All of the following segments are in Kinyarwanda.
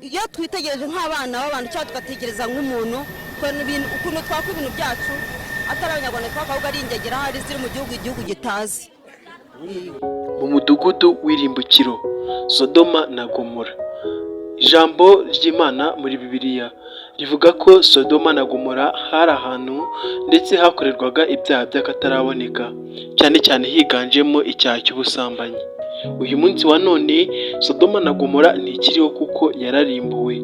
iyo twitegereje nk'abana b'abantu cyangwa tugatekereza nk'umuntu ukuntu twakora ibintu byacu atari abanyarwanda twakahubwo ari ingegera hari ziri mu gihugu gitazi. Mu mudugudu w'irimbukiro Sodoma na Gomora, ijambo ry'Imana muri Bibiliya rivuga ko Sodoma na Gomora hari ahantu ndetse hakorerwaga ibyaha by'akataraboneka, cyane cyane higanjemo icyaha cy'ubusambanyi. Uyu munsi wa none Sodoma na Gomora ntikiriho kuko yararimbuwe,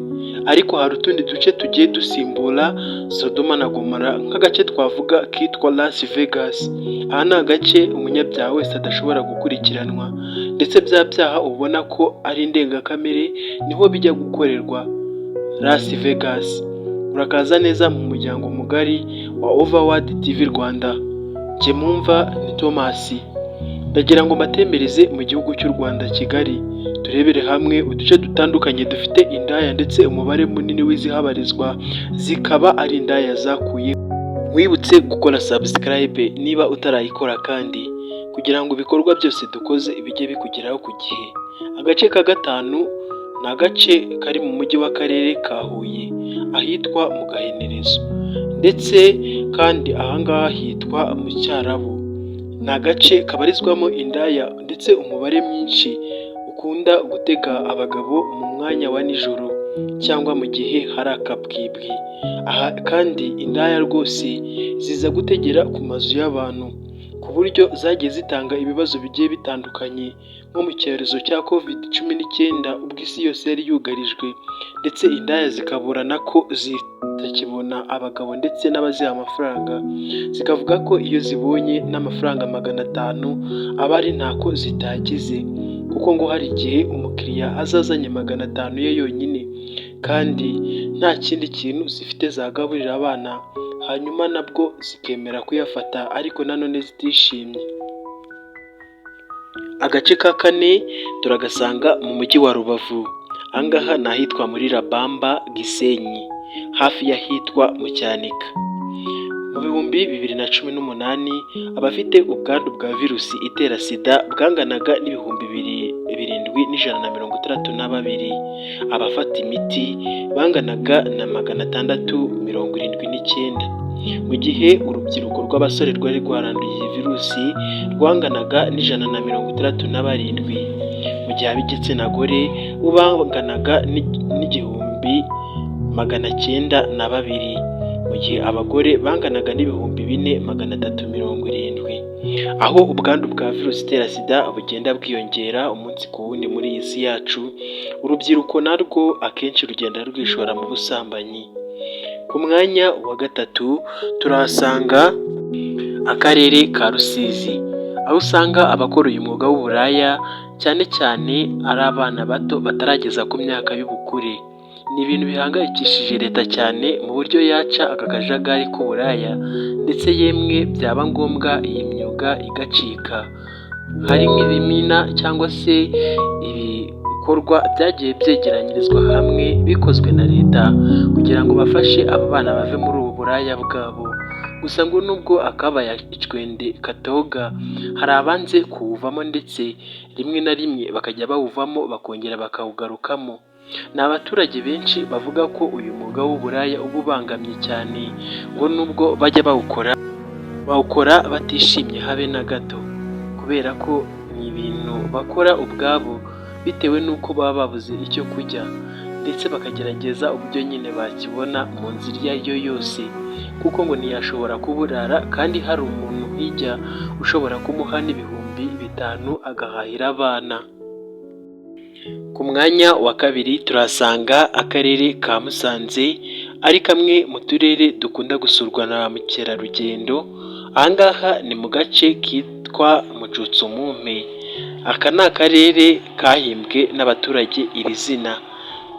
ariko hari utundi duce tugiye dusimbura Sodoma na Gomora, nk'agace twavuga kitwa Las Vegas. Aha ni agace umunyabyaha wese adashobora gukurikiranwa, ndetse bya byaha ubona ko ari indengakamere niho bijya gukorerwa. Las Vegas. Urakaza neza mu muryango mugari wa Overworld TV Rwanda. Jye mwumva ni Thomas. Ndagira ngo mbatembereze mu gihugu cy'u Rwanda Kigali, turebere hamwe uduce dutandukanye dufite indaya ndetse umubare munini w'izihabarizwa zikaba ari indaya zakuye. Mwibutse gukora subscribe niba utarayikora, kandi kugira ngo ibikorwa byose dukoze bijye bikugeraho ku gihe. Agace ka gatanu ni agace kari mu mujyi w'akarere ka Huye ahitwa mu Gahenerezo, ndetse kandi ahangaha hitwa mu Cyarabu. Ni agace kabarizwamo indaya ndetse umubare mwinshi ukunda gutega abagabo mu mwanya wa nijoro cyangwa mu gihe hari akabwibwi. Aha kandi indaya rwose ziza gutegera ku mazu y'abantu, ku buryo zagiye zitanga ibibazo bigiye bitandukanye, nko mu cyorezo cya COVID-19 ubwo isi yose yari yugarijwe, ndetse indaya zikaburana ko zitakibona abagabo ndetse n'abaziha amafaranga, zikavuga ko iyo zibonye n'amafaranga 500 aba ari ntako zitagize, kuko ngo hari igihe umukiriya azazanye 500 ye yonyine kandi nta kindi kintu zifite zagaburira abana, hanyuma nabwo zikemera kuyafata ariko nanone zitishimye. Agace ka kane turagasanga mu mujyi wa Rubavu. Ahangaha ni ahitwa muri Rabamba Gisenyi, hafi y'ahitwa mu Cyanika. Mu bihumbi 2018 abafite ubwandu bwa virusi itera sida bwanganaga n'ibihumbi 7,162. Abafata imiti banganaga na 679, mu gihe urubyiruko rw'abasore rwari rwaranduye iyi virusi rwanganaga n'167, mu gihe ab'igitsina gore bo banganaga n'902, mu gihe abagore banganaga n'ibihumbi 4,370. Aho ubwandu bwa virusi itera sida bugenda bwiyongera umunsi ku wundi muri iyi si yacu, urubyiruko narwo akenshi rugenda rwishora mu busambanyi. Ku mwanya wa gatatu turahasanga akarere ka Rusizi, aho usanga abakora uyu mwuga w'uburaya cyane cyane ari abana bato batarageza ku myaka y'ubukure. Ni ibintu bihangayikishije leta cyane mu buryo yaca aka kajagari k'uburaya, ndetse yemwe byaba ngombwa iyi myuga igacika. Hari nk'ibimina cyangwa se ibikorwa byagiye byegeranyirizwa hamwe bikozwe na leta kugira ngo bafashe aba bana bave muri ubu buraya bwabo. Gusa ngo nubwo akabaye icwende katoga, hari abanze kuwuvamo ndetse rimwe na rimwe bakajya bawuvamo bakongera bakawugarukamo. Ni abaturage benshi bavuga ko uyu mwuga w'uburaya uba ubangamye cyane, ngo nubwo bajya bawukora batishimye habe na gato, kubera ko ni ibintu bakora ubwabo bitewe n'uko baba babuze icyo kurya, ndetse bakagerageza uburyo nyine bakibona mu nzira iyo ari yo yose, kuko ngo ntiyashobora kuburara kandi hari umuntu hirya ushobora kumuha n'ibihumbi 5 agahahira abana. Ku mwanya wa kabiri turasanga akarere ka Musanze, ari kamwe mu turere dukunda gusurwa na ba mukerarugendo. Ahangaha ni mu gace kitwa Mucutsumume. Aka ni akarere kahimbwe n'abaturage iri zina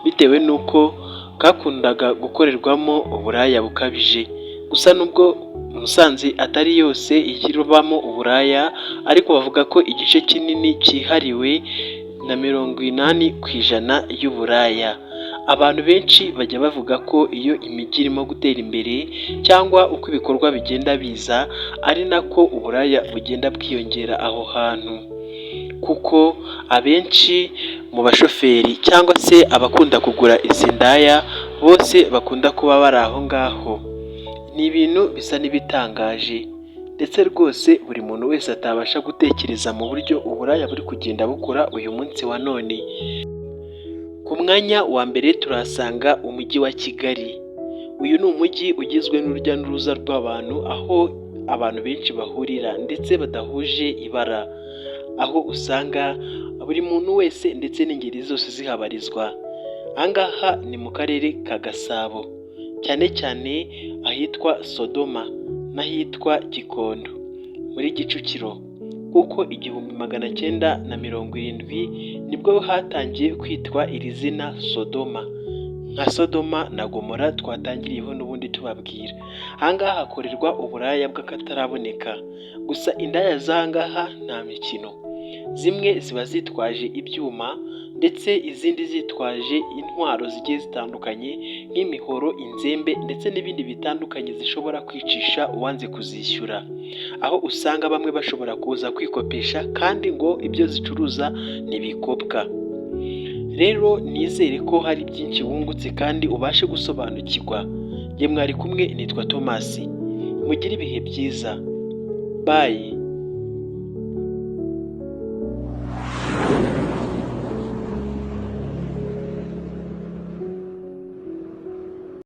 bitewe n'uko kakundaga gukorerwamo uburaya bukabije. Gusa nubwo Musanze atari yose ikirubamo uburaya, ariko bavuga ko igice kinini cyihariwe na 80% y'uburaya. Abantu benshi bajya bavuga ko iyo imijyi irimo gutera imbere cyangwa uko ibikorwa bigenda biza, ari nako uburaya bugenda bwiyongera aho hantu, kuko abenshi mu bashoferi cyangwa se abakunda kugura izi ndaya bose bakunda kuba bari aho ngaho. Ni ibintu bisa n'ibitangaje ndetse rwose buri muntu wese atabasha gutekereza mu buryo uburaya buri kugenda bukura uyu munsi wa none. Ku mwanya wa mbere turahasanga umujyi wa Kigali. Uyu ni umujyi ugizwe n'urujya n'uruza rw'abantu, aho abantu benshi bahurira ndetse badahuje ibara, aho usanga buri muntu wese ndetse n'ingeri zose zihabarizwa. Aha ngaha ni mu karere ka Gasabo, cyane cyane ahitwa Sodoma n'ahitwa Gikondo muri Kicukiro, kuko 1970 nibwo hatangiye kwitwa iri zina Sodoma, nka Sodoma na Gomora twatangiriyeho n'ubundi tubabwira. Aha ngaha hakorerwa uburaya bw'akataraboneka, gusa indaya z'aha ngaha nta mikino. Zimwe ziba zitwaje ibyuma ndetse izindi zitwaje intwaro zigiye zitandukanye nk'imihoro, inzembe ndetse n'ibindi bitandukanye zishobora kwicisha uwanze kuzishyura, aho usanga bamwe bashobora kuza kwikopesha kandi ngo ibyo zicuruza ntibikopwa. Rero nizere ko hari byinshi wungutse kandi ubashe gusobanukirwa. Ye mwari kumwe, nitwa Thomas. Mugire ibihe byiza. Bye.